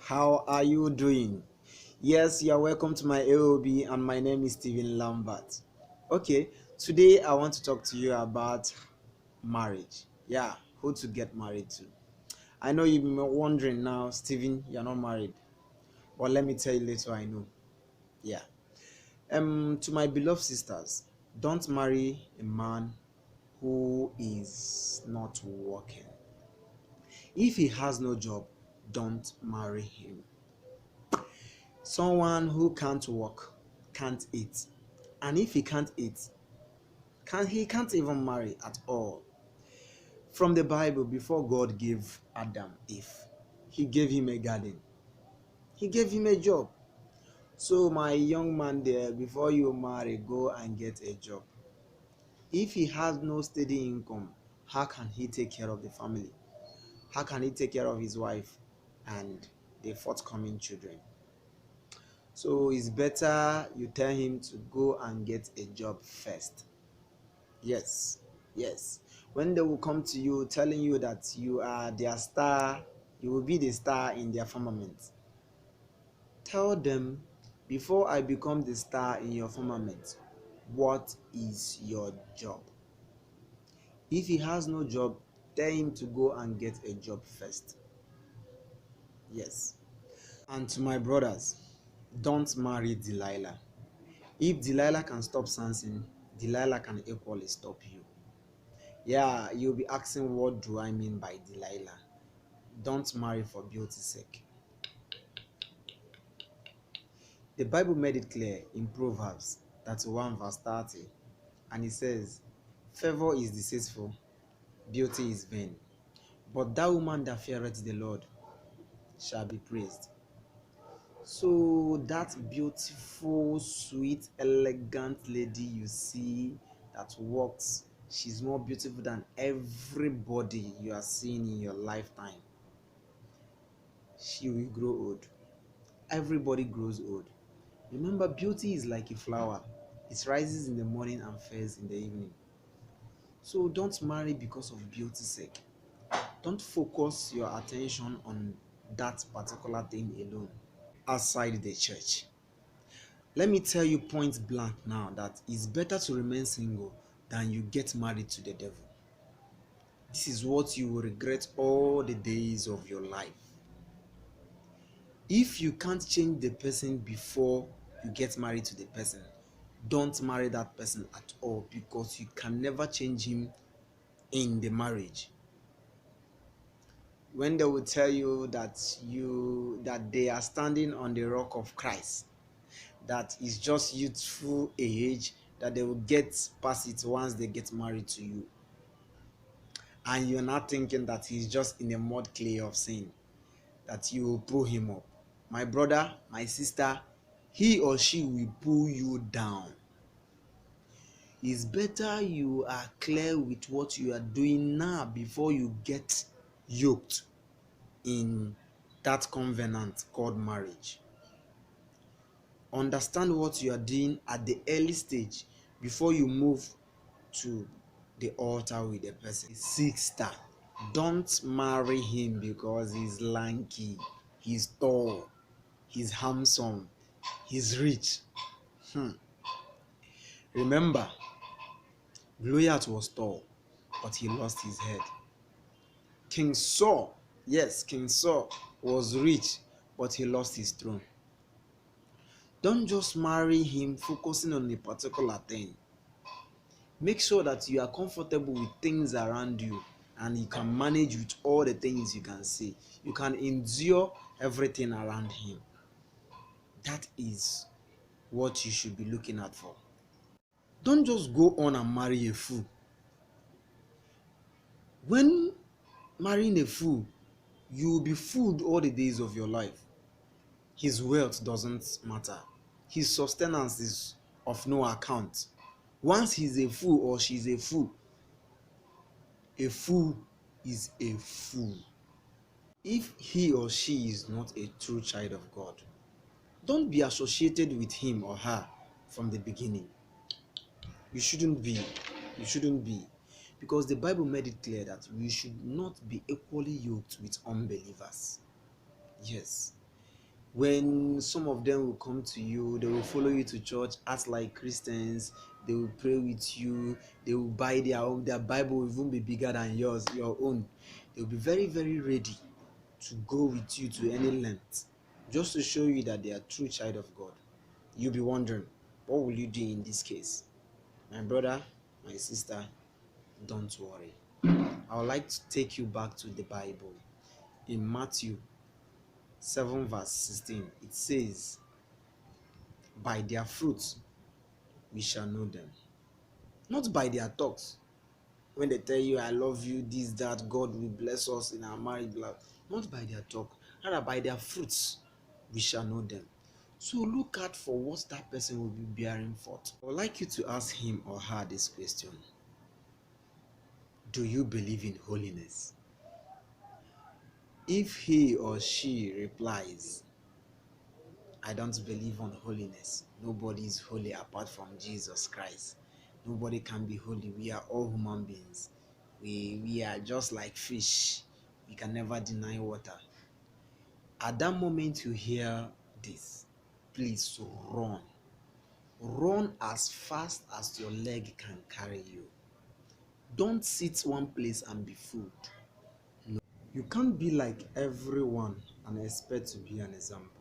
how are you doing? Yes, you are welcome to my AOB, and my name is Stephen Lambert. Okay, today I want to talk to you about marriage. Yeah, who to get married to. I know you've been wondering now, Stephen, you're not married. But let me tell you later, I know. Yeah. To my beloved sisters, don't marry a man who is not working. If he has no job, don't marry him. Someone who can't work can't eat, and if he can't eat, he can't even marry at all. From the Bible, before God gave Adam Eve, he gave him a garden, he gave him a job. So my young man there, before you marry, go and get a job. If he has no steady income, how can he take care of the family? How can he take care of his wife and the forthcoming children? So it's better you tell him to go and get a job first. Yes, yes. When they will come to you telling you that you are their star, you will be the star in their firmament. Tell them, before I become the star in your firmament, what is your job? If he has no job, tell him to go and get a job first. Yes. And to my brothers, don't marry Delilah. If Delilah can stop Samson, Delilah can equally stop you. Yeah, you'll be asking, what do I mean by Delilah? Don't marry for beauty's sake. The Bible made it clear in Proverbs 31 verse 30, and it says, favor is deceitful, beauty is vain, but that woman that feareth the Lord shall be praised. So that beautiful, sweet, elegant lady you see that walks, she's more beautiful than everybody you are seeing in your lifetime. She will grow old. Everybody grows old. Remember, beauty is like a flower. It rises in the morning and fades in the evening. So don't marry because of beauty's sake. Don't focus your attention on that particular thing alone outside the church. Let me tell you point blank now that it's better to remain single than you get married to the devil. This is what you will regret all the days of your life. If you can't change the person before you get married to the person, don't marry that person at all, because you can never change him in the marriage. When they will tell you that they are standing on the rock of Christ, that is just youthful age, that they will get past it once they get married to you, and you're not thinking that he's just in a mud clay of sin, that you will pull him up. My brother, my sister, he or she will pull you down. It's better you are clear with what you are doing now before you get yoked in that covenant called marriage. Understand what you are doing at the early stage before you move to the altar with the person. Sister, don't marry him because he's lanky, he's tall, he's handsome, he's rich. Remember, Goliath was tall, but he lost his head. King Saul, yes, King Saul was rich, but he lost his throne. Don't just marry him focusing on a particular thing. Make sure that you are comfortable with things around you and you can manage with all the things you can see. You can endure everything around him. That is what you should be looking out for. Don't just go on and marry a fool. When marrying a fool, you will be fooled all the days of your life. His wealth doesn't matter. His sustenance is of no account. Once he's a fool or she's a fool is a fool. If he or she is not a true child of God, don't be associated with him or her from the beginning. You shouldn't be. You shouldn't be. Because the Bible made it clear that we should not be equally yoked with unbelievers. Yes. When some of them will come to you, they will follow you to church, act like Christians, they will pray with you, they will buy their own, their Bible will even be bigger than yours, your own. They will be very, very ready to go with you to any length just to show you that they are true child of God. You'll be wondering, what will you do in this case? My brother, my sister, don't worry. I would like to take you back to the Bible. In Matthew 7 verse 16, it says, by their fruits we shall know them. Not by their talks. When they tell you, I love you, this, that, God will bless us in our marriage, blah. Not by their talk, rather by their fruits we shall know them. So look out for what that person will be bearing forth. I would like you to ask him or her this question. Do you believe in holiness? If he or she replies, I don't believe on holiness. Nobody is holy apart from Jesus Christ. Nobody can be holy. We are all human beings. We are just like fish. We can never deny water. At that moment you hear this, please run. Run as fast as your leg can carry you. Don't sit one place and be fooled. No. You can't be like everyone and expect to be an example.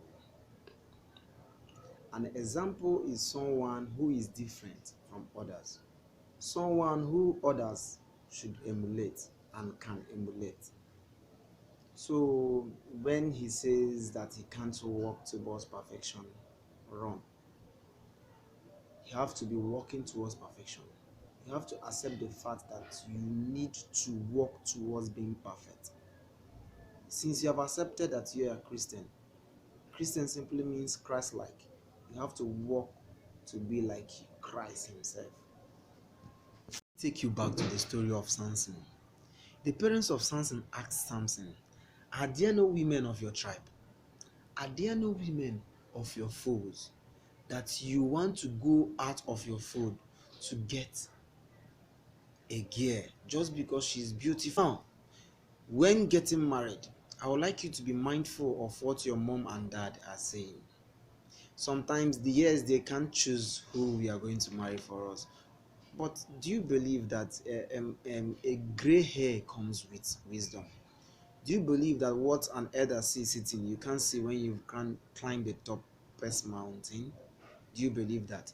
An example is someone who is different from others. Someone who others should emulate and can emulate. So when he says that he can't walk towards perfection, wrong. You have to be walking towards perfection. You have to accept the fact that you need to walk towards being perfect. Since you have accepted that you are a Christian, Christian simply means Christ-like. You have to walk to be like Christ himself. Take you back to the story of Samson. The parents of Samson asked Samson, are there no women of your tribe? Are there no women of your foes that you want to go out of your fold to get a gear just because she's beautiful? Now, when getting married, I would like you to be mindful of what your mom and dad are saying. Sometimes yes, they can't choose who we are going to marry for us. But do you believe that a gray hair comes with wisdom? Do you believe that what an elder sees sitting, you can't see when you can climb the topest mountain? Do you believe that?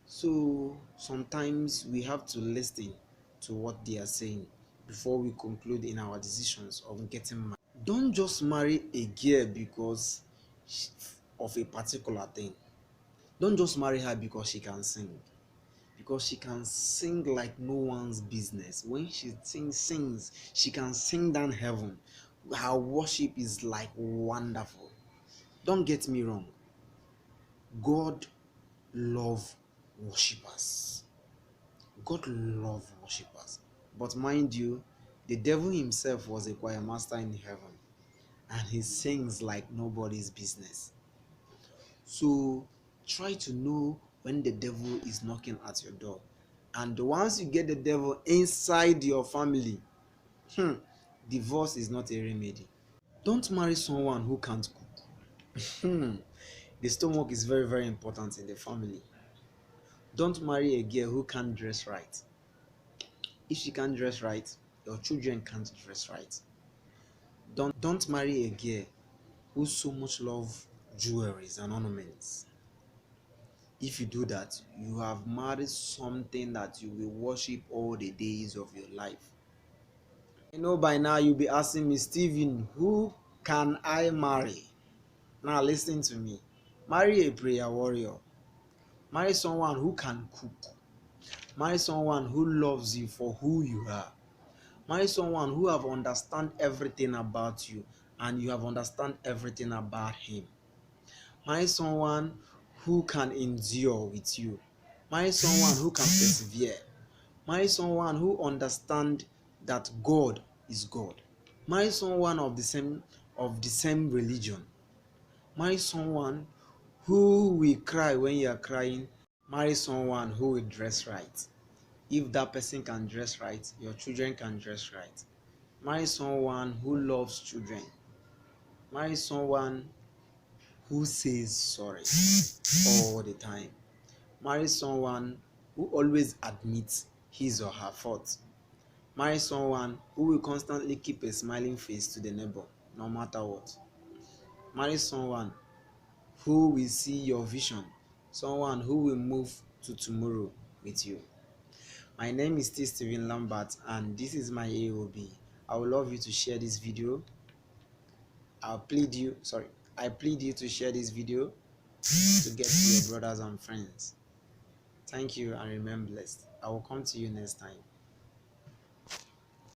So sometimes we have to listen to what they are saying before we conclude in our decisions of getting married. Don't just marry a girl because of a particular thing. Don't just marry her because she can sing. Because she can sing like no one's business. When she sings, she can sing down heaven. Her worship is like wonderful. Don't get me wrong. God love worshippers. God love worshippers. But mind you, the devil himself was a choir master in heaven. And he sings like nobody's business. So try to know when the devil is knocking at your door. And once you get the devil inside your family, divorce is not a remedy. Don't marry someone who can't cook. The stomach is very, very important in the family. Don't marry a girl who can't dress right. If she can't dress right, your children can't dress right. Don't marry a girl who so much love jewelries and ornaments. If you do that, you have married something that you will worship all the days of your life. I know by now you'll be asking me, Stephen, who can I marry? Now listen to me. Marry a prayer warrior. Marry someone who can cook. Marry someone who loves you for who you are. Marry someone who have understand everything about you and you have understand everything about him. Marry someone who can endure with you. Marry someone who can persevere. Marry someone who understand that God is God. Marry someone of the same religion. Marry someone who will cry when you are crying. Marry someone who will dress right. If that person can dress right, your children can dress right. Marry someone who loves children. Marry someone who says sorry all the time. Marry someone who always admits his or her fault. Marry someone who will constantly keep a smiling face to the neighbor, no matter what. Marry someone who will see your vision, someone who will move to tomorrow with you. My name is still Steven Lambert, and this is my AOB. I would love you to share this video. I plead you to share this video to get to your brothers and friends. Thank you and remain blessed. I will come to you next time.